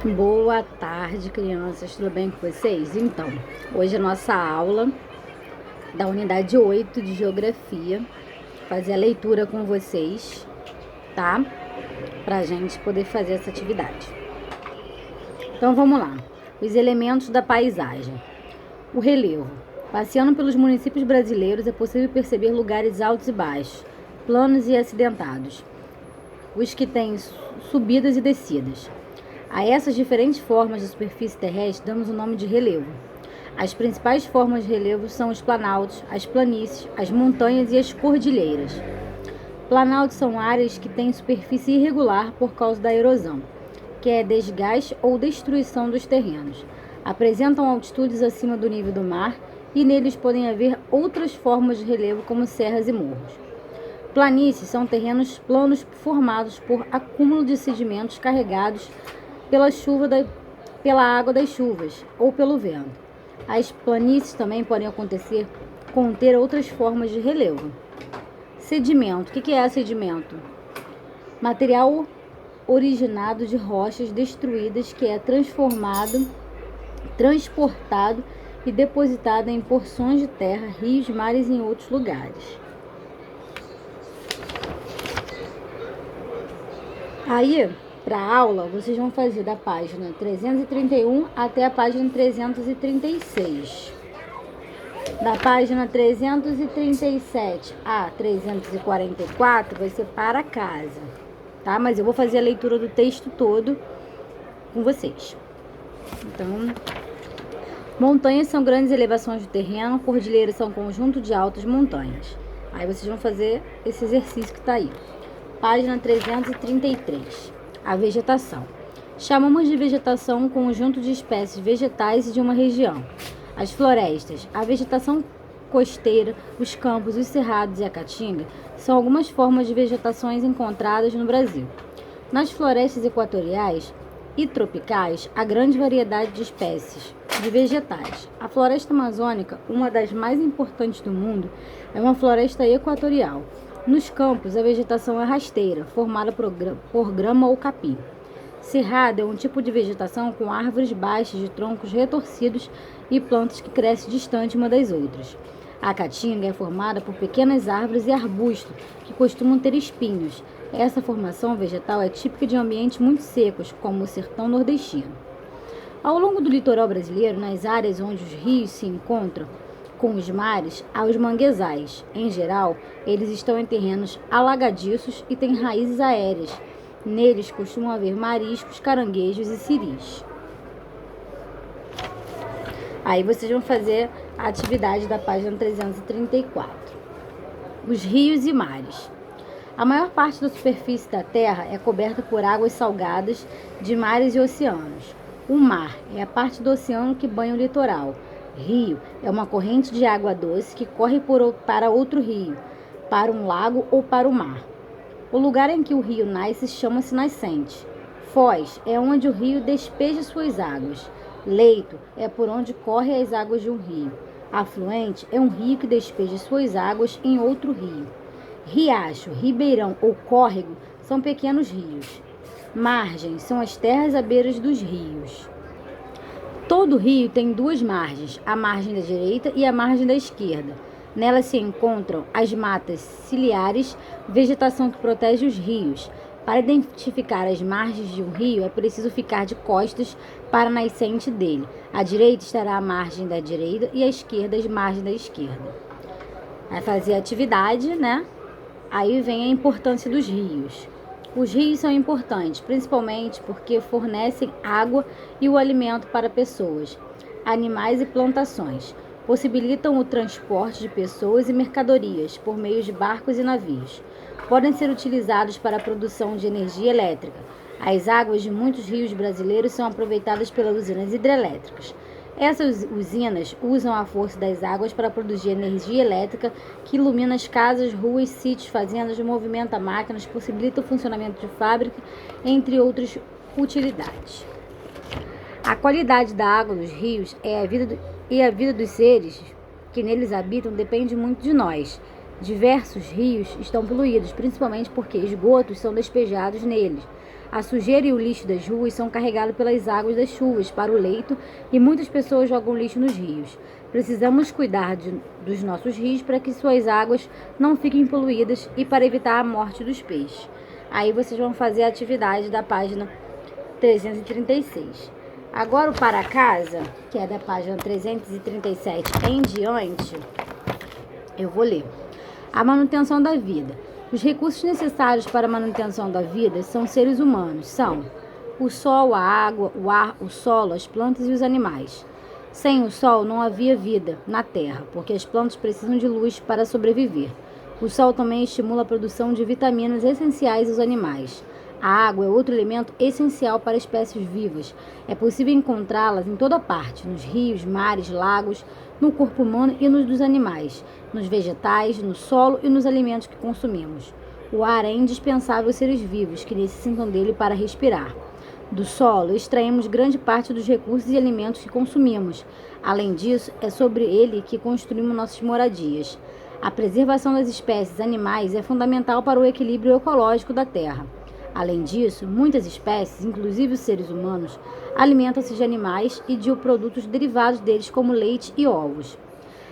Boa tarde, crianças, tudo bem com vocês? Então, hoje é a nossa aula da unidade 8 de Geografia, fazer a leitura com vocês, tá? Pra gente poder fazer essa atividade. Então, vamos lá. Os elementos da paisagem. O relevo. Passeando pelos municípios brasileiros, é possível perceber lugares altos e baixos, planos e acidentados, os que têm subidas e descidas. A essas diferentes formas de superfície terrestre damos o nome de relevo. As principais formas de relevo são os planaltos, as planícies, as montanhas e as cordilheiras. Planaltos são áreas que têm superfície irregular por causa da erosão, que é desgaste ou destruição dos terrenos. Apresentam altitudes acima do nível do mar e neles podem haver outras formas de relevo como serras e morros. Planícies são terrenos planos formados por acúmulo de sedimentos carregados pela água das chuvas ou pelo vento. As planícies também podem conter outras formas de relevo. Sedimento. O que é sedimento? Material originado de rochas destruídas que é transportado e depositado em porções de terra, rios, mares e em outros lugares. Aí, para a aula, vocês vão fazer da página 331 até a página 336. Da página 337 a 344 vai ser para casa, tá? Mas eu vou fazer a leitura do texto todo com vocês. Então, montanhas são grandes elevações do terreno, cordilheiras são conjunto de altas montanhas. Aí vocês vão fazer esse exercício que está aí. Página 333. A vegetação. Chamamos de vegetação um conjunto de espécies vegetais de uma região. As florestas, a vegetação costeira, os campos, os cerrados e a caatinga são algumas formas de vegetações encontradas no Brasil. Nas florestas equatoriais e tropicais, há grande variedade de espécies de vegetais. A floresta amazônica, uma das mais importantes do mundo, é uma floresta equatorial. Nos campos, a vegetação é rasteira, formada por grama ou capim. Cerrado é um tipo de vegetação com árvores baixas de troncos retorcidos e plantas que crescem distante uma das outras. A caatinga é formada por pequenas árvores e arbustos que costumam ter espinhos. Essa formação vegetal é típica de ambientes muito secos, como o sertão nordestino. Ao longo do litoral brasileiro, nas áreas onde os rios se encontram com os mares, há os manguezais. Em geral, eles estão em terrenos alagadiços e têm raízes aéreas. Neles costumam haver mariscos, caranguejos e siris. Aí vocês vão fazer a atividade da página 334. Os rios e mares. A maior parte da superfície da Terra é coberta por águas salgadas de mares e oceanos. O mar é a parte do oceano que banha o litoral. Rio é uma corrente de água doce que corre para outro rio, para um lago ou para o mar. O lugar em que o rio nasce chama-se nascente. Foz é onde o rio despeja suas águas. Leito é por onde correm as águas de um rio. Afluente é um rio que despeja suas águas em outro rio. Riacho, ribeirão ou córrego são pequenos rios. Margens são as terras à beira dos rios. Todo rio tem duas margens, a margem da direita e a margem da esquerda. Nelas se encontram as matas ciliares, vegetação que protege os rios. Para identificar as margens de um rio, é preciso ficar de costas para a nascente dele. À direita estará a margem da direita e à esquerda a margem da esquerda. Vai fazer a atividade, né? Aí vem a importância dos rios. Os rios são importantes, principalmente porque fornecem água e o alimento para pessoas, animais e plantações. Possibilitam o transporte de pessoas e mercadorias por meio de barcos e navios. Podem ser utilizados para a produção de energia elétrica. As águas de muitos rios brasileiros são aproveitadas pelas usinas hidrelétricas. Essas usinas usam a força das águas para produzir energia elétrica que ilumina as casas, ruas, sítios, fazendas, movimenta máquinas, possibilita o funcionamento de fábrica, entre outras utilidades. A qualidade da água dos rios e a vida dos seres que neles habitam depende muito de nós. Diversos rios estão poluídos, principalmente porque esgotos são despejados neles. A sujeira e o lixo das ruas são carregados pelas águas das chuvas para o leito e muitas pessoas jogam lixo nos rios. Precisamos cuidar dos nossos rios para que suas águas não fiquem poluídas e para evitar a morte dos peixes. Aí vocês vão fazer a atividade da página 336. Agora o para casa, que é da página 337 em diante, eu vou ler. A manutenção da vida. Os recursos necessários para a manutenção da vida são seres humanos. São o sol, a água, o ar, o solo, as plantas e os animais. Sem o sol não havia vida na terra, porque as plantas precisam de luz para sobreviver. O sol também estimula a produção de vitaminas essenciais aos animais. A água é outro elemento essencial para espécies vivas. É possível encontrá-las em toda parte, nos rios, mares, lagos, no corpo humano e nos dos animais, nos vegetais, no solo e nos alimentos que consumimos. O ar é indispensável aos seres vivos, que necessitam dele para respirar. Do solo, extraímos grande parte dos recursos e alimentos que consumimos. Além disso, é sobre ele que construímos nossas moradias. A preservação das espécies animais é fundamental para o equilíbrio ecológico da Terra. Além disso, muitas espécies, inclusive os seres humanos, alimentam-se de animais e de produtos derivados deles, como leite e ovos.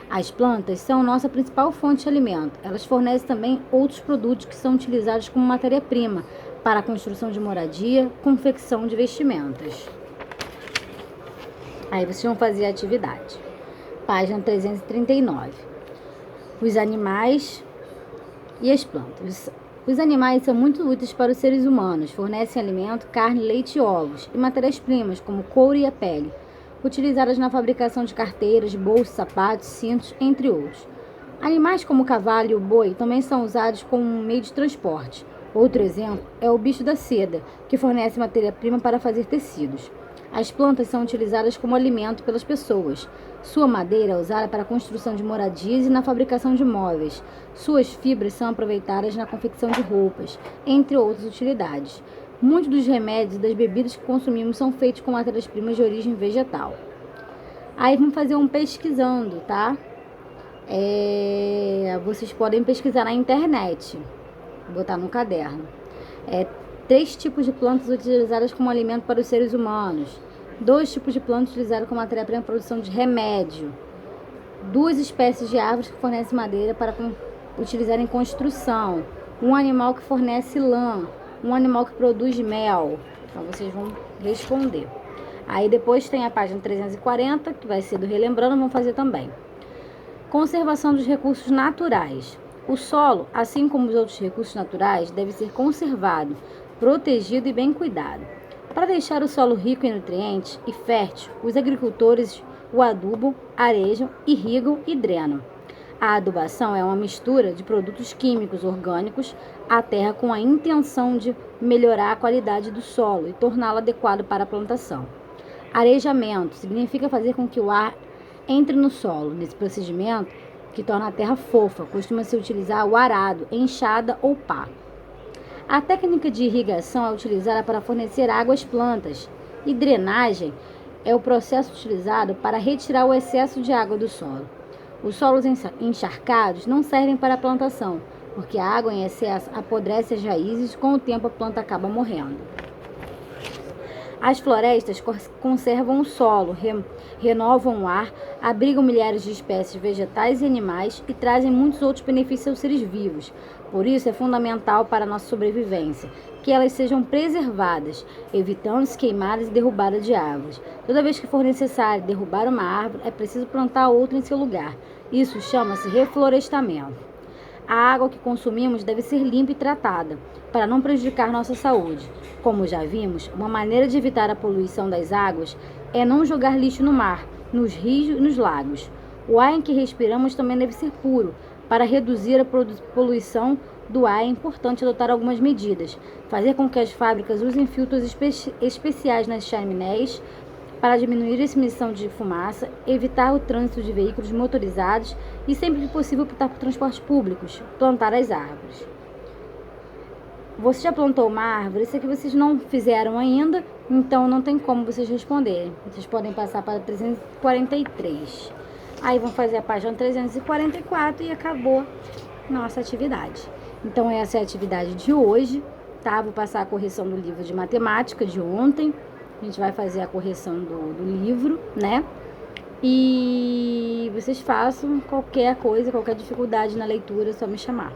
As plantas são nossa principal fonte de alimento. Elas fornecem também outros produtos que são utilizados como matéria-prima para a construção de moradia, confecção de vestimentas. Aí vocês vão fazer a atividade. Página 339. Os animais e as plantas. Os animais são muito úteis para os seres humanos, fornecem alimento, carne, leite e ovos, e matérias-primas como couro e a pele, utilizadas na fabricação de carteiras, bolsas, sapatos, cintos, entre outros. Animais como o cavalo e o boi também são usados como um meio de transporte. Outro exemplo é o bicho da seda, que fornece matéria-prima para fazer tecidos. As plantas são utilizadas como alimento pelas pessoas. Sua madeira é usada para a construção de moradias e na fabricação de móveis. Suas fibras são aproveitadas na confecção de roupas, entre outras utilidades. Muitos dos remédios e das bebidas que consumimos são feitos com matérias-primas de origem vegetal. Aí vamos fazer um pesquisando, tá? Vocês podem pesquisar na internet, botar no caderno. 3 tipos de plantas utilizadas como alimento para os seres humanos. 2 tipos de plantas utilizadas como matéria-prima para a produção de remédio. 2 espécies de árvores que fornecem madeira para utilizar em construção. Um animal que fornece lã. Um animal que produz mel. Então vocês vão responder. Aí depois tem a página 340, que vai ser do Relembrando, vamos fazer também. Conservação dos recursos naturais. O solo, assim como os outros recursos naturais, deve ser conservado, protegido e bem cuidado. Para deixar o solo rico em nutrientes e fértil, os agricultores o adubam, arejam, irrigam e drenam. A adubação é uma mistura de produtos químicos orgânicos à terra com a intenção de melhorar a qualidade do solo e torná-lo adequado para a plantação. Arejamento significa fazer com que o ar entre no solo. Nesse procedimento, que torna a terra fofa, costuma-se utilizar o arado, enxada ou pá. A técnica de irrigação é utilizada para fornecer água às plantas, e drenagem é o processo utilizado para retirar o excesso de água do solo. Os solos encharcados não servem para a plantação, porque a água em excesso apodrece as raízes e com o tempo a planta acaba morrendo. As florestas conservam o solo, renovam o ar, abrigam milhares de espécies vegetais e animais e trazem muitos outros benefícios aos seres vivos. Por isso é fundamental para a nossa sobrevivência que elas sejam preservadas, evitando-se queimadas e derrubadas de árvores. Toda vez que for necessário derrubar uma árvore, é preciso plantar outra em seu lugar. Isso chama-se reflorestamento. A água que consumimos deve ser limpa e tratada, para não prejudicar nossa saúde. Como já vimos, uma maneira de evitar a poluição das águas é não jogar lixo no mar, nos rios e nos lagos. O ar em que respiramos também deve ser puro. Para reduzir a poluição do ar é importante adotar algumas medidas. Fazer com que as fábricas usem filtros especiais nas chaminés para diminuir a emissão de fumaça, evitar o trânsito de veículos motorizados e, sempre que possível, optar por transportes públicos, plantar as árvores. Você já plantou uma árvore? Isso aqui vocês não fizeram ainda, então não tem como vocês responderem. Vocês podem passar para 343. Aí vão fazer a página 344 e acabou nossa atividade. Então essa é a atividade de hoje, tá? Vou passar a correção do livro de matemática de ontem. A gente vai fazer a correção do livro, né? E vocês façam qualquer coisa, qualquer dificuldade na leitura, é só me chamar.